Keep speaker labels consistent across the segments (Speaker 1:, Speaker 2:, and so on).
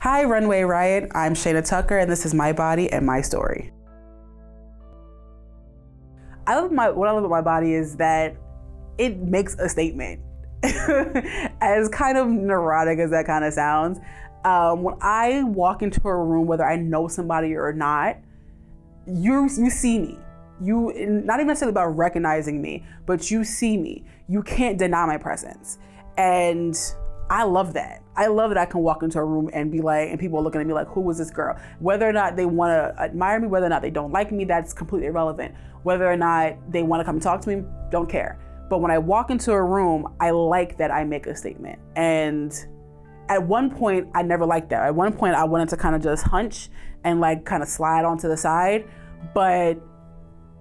Speaker 1: Hi, Runway Riot. I'm Shayna Tucker, and this is my body and my story. What I love about my body is that it makes a statement. As kind of neurotic as that kind of sounds, when I walk into a room, whether I know somebody or not, you see me. You, not even necessarily about recognizing me, but you see me. You can't deny my presence. And I love that. I love that I can walk into a room and be like, and people are looking at me like, who is this girl? Whether or not they want to admire me, whether or not they don't like me, that's completely irrelevant. Whether or not they want to come and talk to me, don't care. But when I walk into a room, I like that I make a statement. And at one point, I never liked that. At one point, I wanted to kind of just hunch and like kind of slide onto the side. But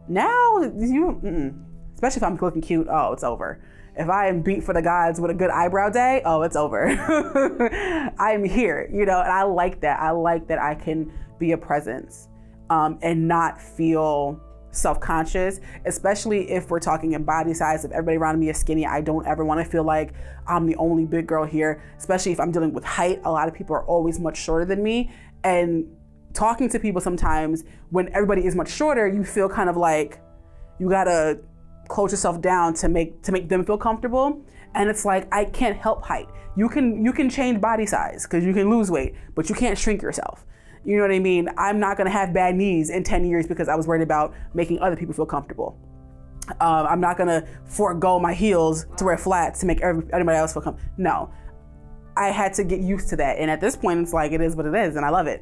Speaker 1: now, especially if I'm looking cute, oh, it's over. If I am beat for the gods with a good eyebrow day, oh, it's over. I'm here, you know, and I like that. I like that I can be a presence and not feel self-conscious, especially if we're talking in body size. If everybody around me is skinny, I don't ever want to feel like I'm the only big girl here, especially if I'm dealing with height. A lot of people are always much shorter than me. And talking to people sometimes when everybody is much shorter, you feel kind of like you gotta close yourself down to make them feel comfortable. And it's like, I can't help height. You can change body size because you can lose weight, but you can't shrink yourself. You know what I mean? I'm not gonna have bad knees in 10 years because I was worried about making other people feel comfortable. I'm not gonna forego my heels to wear flats to make everybody else feel comfortable. No, I had to get used to that. And at this point, it's like, it is what it is, and I love it.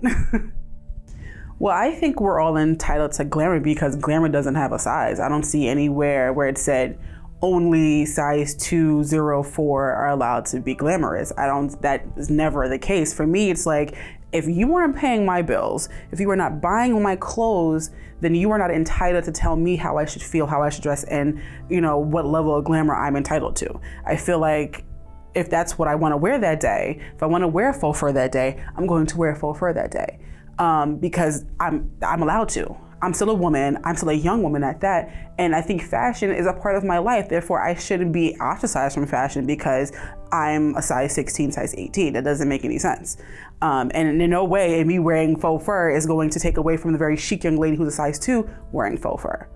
Speaker 1: Well, I think we're all entitled to glamour because glamour doesn't have a size. I don't see anywhere where it said only size 204 are allowed to be glamorous. That is never the case. For me, it's like, if you weren't paying my bills, if you were not buying my clothes, then you are not entitled to tell me how I should feel, how I should dress, and you know, what level of glamour I'm entitled to. I feel like if that's what I want to wear that day, if I want to wear faux fur that day, I'm going to wear faux fur that day. Because I'm allowed to. I'm still a woman, I'm still a young woman at that, and I think fashion is a part of my life, therefore I shouldn't be ostracized from fashion because I'm a size 16, size 18. That doesn't make any sense. And in no way, me wearing faux fur is going to take away from the very chic young lady who's a size 2 wearing faux fur.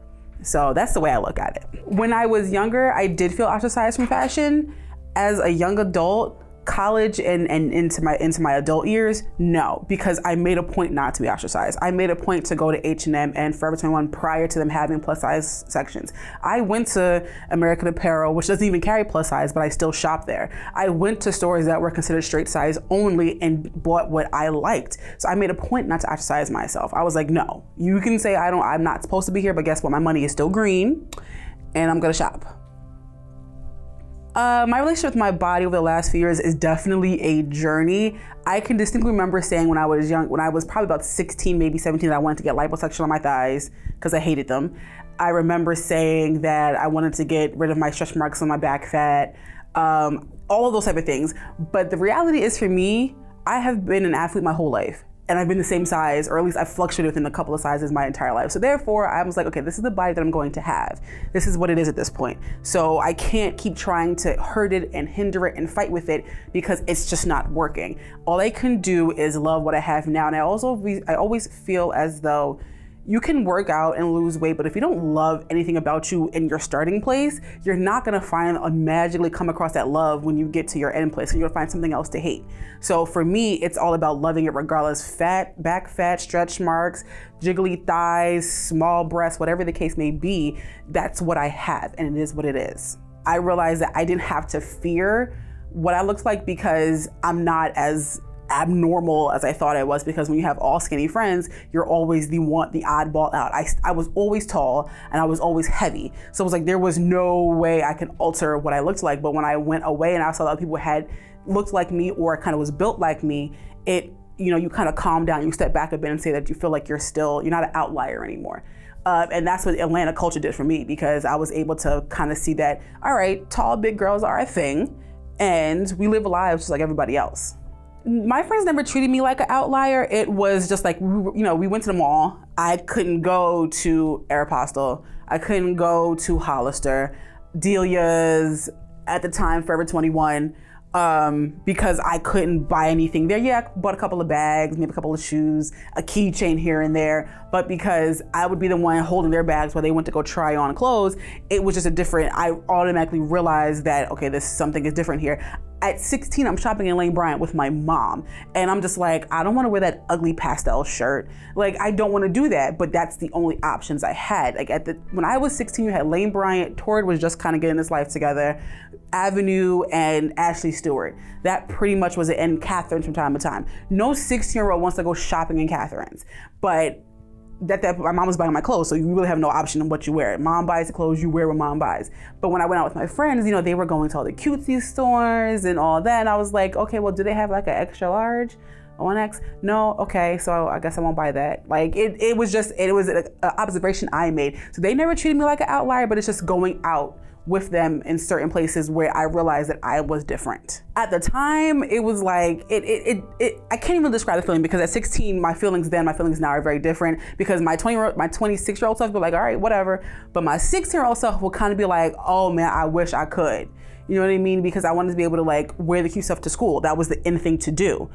Speaker 1: So that's the way I look at it. When I was younger, I did feel ostracized from fashion. As a young adult, college and into my adult years, no, because I made a point not to be ostracized. I made a point to go to H&M and Forever 21 prior to them having plus size sections. I went to American Apparel, which doesn't even carry plus size, but I still shop there. I went to stores that were considered straight size only and bought what I liked. So I made a point not to ostracize myself. I was like, no, you can say I'm not supposed to be here, but guess what? My money is still green and I'm gonna shop. My relationship with my body over the last few years is definitely a journey. I can distinctly remember saying when I was young, when I was probably about 16, maybe 17, that I wanted to get liposuction on my thighs because I hated them. I remember saying that I wanted to get rid of my stretch marks on my back fat, all of those type of things. But the reality is, for me, I have been an athlete my whole life. And I've been the same size, or at least I've fluctuated within a couple of sizes my entire life. So therefore, I was like, okay, this is the body that I'm going to have. This is what it is at this point. So I can't keep trying to hurt it and hinder it and fight with it because it's just not working. All I can do is love what I have now. And I always feel as though you can work out and lose weight, but if you don't love anything about you in your starting place, you're not gonna find or magically come across that love when you get to your end place. So you're gonna find something else to hate. So for me, it's all about loving it regardless. Fat, back fat, stretch marks, jiggly thighs, small breasts, whatever the case may be, that's what I have and it is what it is. I realized that I didn't have to fear what I looked like because I'm not as abnormal as I thought I was, because when you have all skinny friends, you're always the oddball out. I was always tall and I was always heavy. So it was like, there was no way I could alter what I looked like. But when I went away and I saw that other people had looked like me or kind of was built like me, you kind of calm down, you step back a bit and say that you feel like you're not an outlier anymore. And that's what Atlanta culture did for me, because I was able to kind of see that, all right, tall, big girls are a thing and we live lives just like everybody else. My friends never treated me like an outlier. It was just like, we went to the mall. I couldn't go to Aeropostale. I couldn't go to Hollister, Delia's, at the time, Forever 21. because I couldn't buy anything there. Yeah, I bought a couple of bags, maybe a couple of shoes, a keychain here and there, but because I would be the one holding their bags while they went to go try on clothes, it was just I automatically realized that, okay, something is different here. At 16, I'm shopping in Lane Bryant with my mom, and I'm just like, I don't want to wear that ugly pastel shirt. Like, I don't want to do that, but that's the only options I had. Like, when I was 16, you had Lane Bryant, Torrid was just kind of getting his life together, Avenue, and Ashley Stewart. That pretty much was it, and Catherine's from time to time. No 16-year-old wants to go shopping in Catherine's, but my mom was buying my clothes, so you really have no option on what you wear. Mom buys the clothes, you wear what mom buys. But when I went out with my friends, they were going to all the cutesy stores and all that, and I was like, okay, well, do they have like an extra large? 1X? No? Okay, so I guess I won't buy that. Like, it was an observation I made. So they never treated me like an outlier, but it's just going out with them in certain places where I realized that I was different. At the time, it was like, I can't even describe the feeling, because at 16, my feelings then, my feelings now are very different, because my 26-year-old self would be like, all right, whatever. But my 16-year-old self will kind of be like, oh man, I wish I could. You know what I mean? Because I wanted to be able to like wear the cute stuff to school. That was the in thing to do.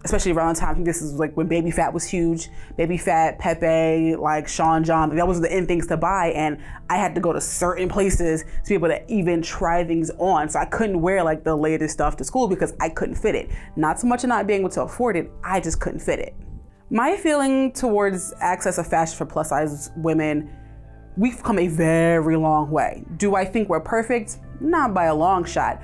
Speaker 1: Especially around the time, I think this is like when Baby Phat was huge. Baby Phat, Pepe, like Sean John, that was the in things to buy. And I had to go to certain places to be able to even try things on. So I couldn't wear like the latest stuff to school because I couldn't fit it. Not so much of not being able to afford it, I just couldn't fit it. My feeling towards access of fashion for plus size women, we've come a very long way. Do I think we're perfect? Not by a long shot,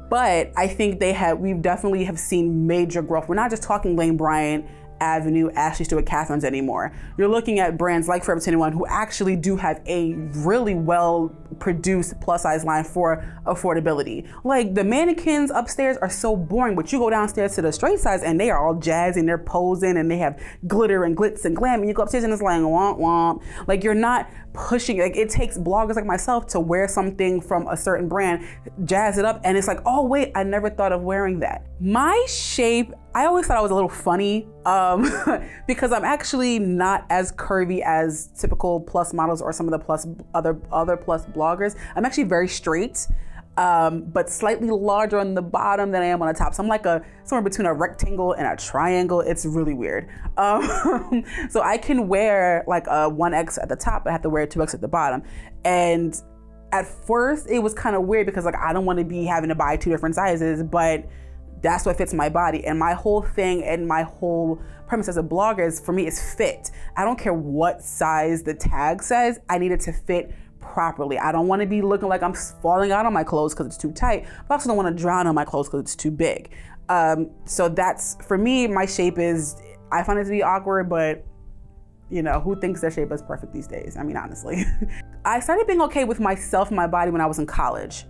Speaker 1: but I think we definitely have seen major growth. We're not just talking Lane Bryant, Avenue, Ashley Stewart, Catherine's anymore. You're looking at brands like Forever 21 who actually do have a really well produced plus size line for affordability. Like, the mannequins upstairs are so boring, but you go downstairs to the straight size and they are all jazzy and they're posing and they have glitter and glitz and glam, and you go upstairs and it's like womp womp. Like, you're not pushing, like, it takes bloggers like myself to wear something from a certain brand, jazz it up, and it's like, oh wait, I never thought of wearing that. My shape, I always thought I was a little funny because I'm actually not as curvy as typical plus models or some of the other plus bloggers. I'm actually very straight, but slightly larger on the bottom than I am on the top. So I'm like somewhere between a rectangle and a triangle. It's really weird. So I can wear like a 1X at the top, but I have to wear a 2X at the bottom. And at first it was kind of weird because like I don't want to be having to buy 2 different sizes, but that's what fits my body. And my whole thing and my whole premise as a blogger is, for me, is fit. I don't care what size the tag says, I need it to fit properly. I don't want to be looking like I'm falling out on my clothes because it's too tight, but I also don't want to drown on my clothes because it's too big. So that's, for me, my shape is, I find it to be awkward, but who thinks their shape is perfect these days? I mean, honestly. I started being okay with myself and my body when I was in college.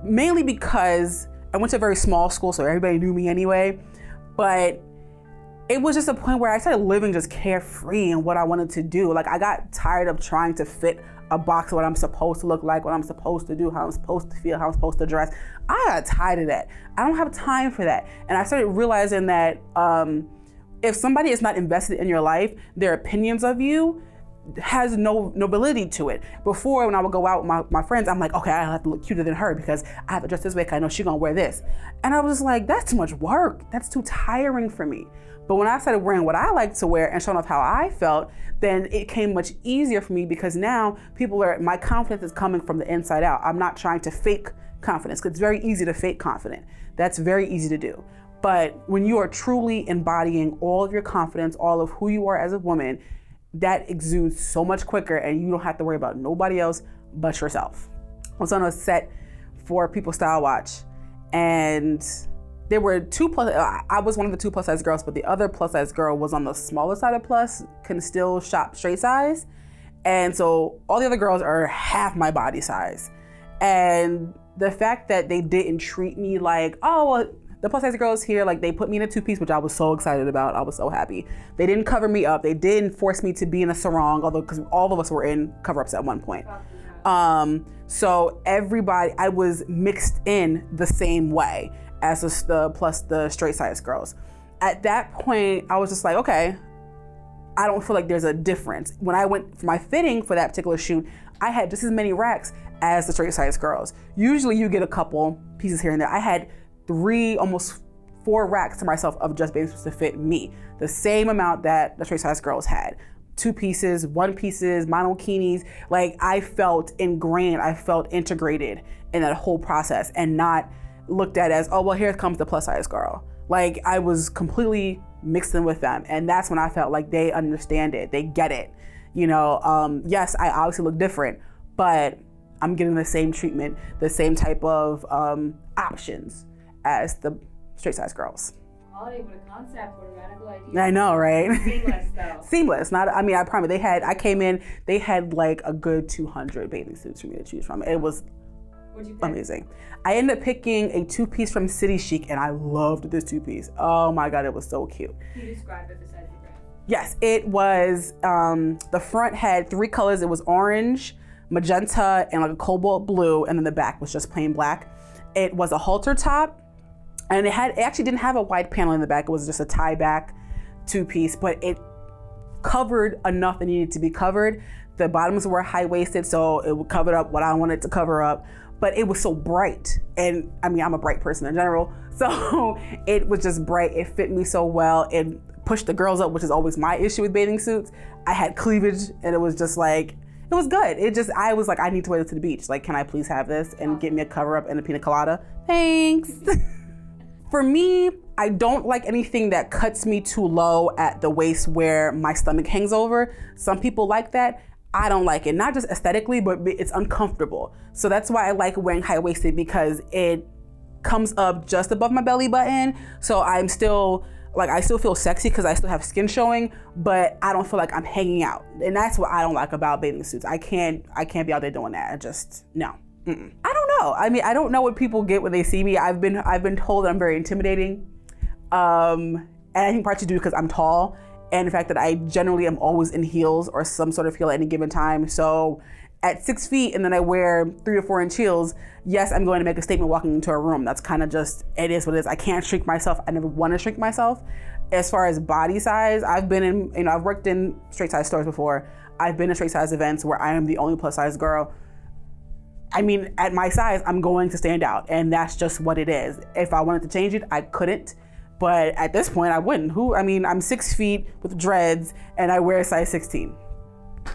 Speaker 1: Mainly because I went to a very small school, so everybody knew me anyway, but it was just a point where I started living just carefree in what I wanted to do. Like, I got tired of trying to fit a box of what I'm supposed to look like, what I'm supposed to do, how I'm supposed to feel, how I'm supposed to dress. I got tired of that. I don't have time for that. And I started realizing that if somebody is not invested in your life, their opinions of you has no nobility to it. Before, when I would go out with my friends, I'm like, okay, I have to look cuter than her because I have to dress this way because I know she's gonna wear this. And I was like, that's too much work. That's too tiring for me. But when I started wearing what I like to wear and showing off how I felt, then it came much easier for me because now my confidence is coming from the inside out. I'm not trying to fake confidence because it's very easy to fake confident. That's very easy to do. But when you are truly embodying all of your confidence, all of who you are as a woman, that exudes so much quicker and you don't have to worry about nobody else but yourself. I was on a set for People Style Watch, and there were I was one of the 2 plus size girls, but the other plus size girl was on the smaller side of plus, can still shop straight size. And so all the other girls are half my body size. And the fact that they didn't treat me like, oh, well, the plus size girls here, like, they put me in a 2-piece, which I was so excited about. I was so happy. They didn't cover me up. They didn't force me to be in a sarong, although, because all of us were in cover-ups at one point. So everybody, I was mixed in the same way as the straight size girls. At that point, I was just like, okay, I don't feel like there's a difference. When I went for my fitting for that particular shoot, I had just as many racks as the straight size girls. Usually you get a couple pieces here and there. I had 3, almost 4 racks to myself of just bathing suits to fit me. The same amount that the straight size girls had. 2 pieces, 1 pieces, monokinis. Like, I felt ingrained, I felt integrated in that whole process and not looked at as, oh, well, here comes the plus size girl. Like, I was completely mixed in with them. And that's when I felt like they understand it, they get it. You know, yes, I obviously look different, but I'm getting the same treatment, the same type of options as the straight size girls.
Speaker 2: Quality, what a concept, what a radical idea.
Speaker 1: I know, right?
Speaker 2: Seamless though.
Speaker 1: Seamless, not, I mean, I promise, I came in, they had like a good 200 bathing suits for me to choose from. It was amazing. I ended up picking a 2-piece from City Chic, and I loved this 2-piece. Oh my God, it was so cute.
Speaker 2: Can you describe it besides your brand?
Speaker 1: Yes, it was, the front had 3 colors. It was orange, magenta, and like a cobalt blue, and then the back was just plain black. It was a halter top, and it actually didn't have a wide panel in the back. It was just a tie back 2-piece, but it covered enough that needed to be covered. The bottoms were high-waisted, so it covered up what I wanted to cover up, but it was so bright. And I mean, I'm a bright person in general, so it was just bright. It fit me so well. It pushed the girls up, which is always my issue with bathing suits. I had cleavage, and it was just like, it was good. I was like, I need to wear this to the beach. Like, can I please have this and get me a cover up and a pina colada? Thanks. For me, I don't like anything that cuts me too low at the waist where my stomach hangs over. Some people like that. I don't like it, not just aesthetically, but it's uncomfortable. So that's why I like wearing high-waisted, because it comes up just above my belly button. So I'm still, like, I still feel sexy because I still have skin showing, but I don't feel like I'm hanging out. And that's what I don't like about bathing suits. I can't be out there doing that. I just, no. Mm-mm. I don't know. I mean, I don't know what people get when they see me. I've been told that I'm very intimidating. And I think partly due because I'm tall, and the fact that I generally am always in heels or some sort of heel at any given time. So at 6 feet and then I wear 3 to 4 inch heels, yes, I'm going to make a statement walking into a room. That's kind of just, it is what it is. I can't shrink myself. I never want to shrink myself. As far as body size, I've been in, you know, I've worked in straight size stores before. I've been in straight size events where I am the only plus size girl. I mean, at my size, I'm going to stand out, and that's just what it is. If I wanted to change it, I couldn't. But at this point, I wouldn't. I mean, I'm 6 feet with dreads, and I wear a size 16.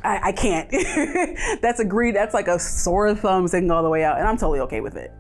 Speaker 1: I can't. That's like a sore thumb sticking all the way out, and I'm totally okay with it.